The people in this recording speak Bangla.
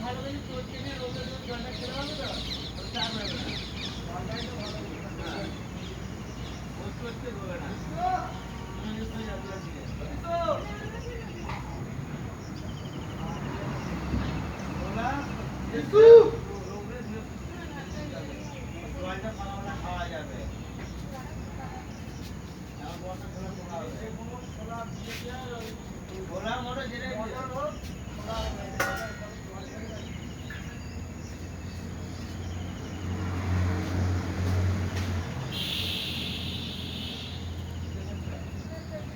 ভালো করে চলছে না রোদের জলটা খেলে হবে তো চাপ হবে না করতে হবে না Isso!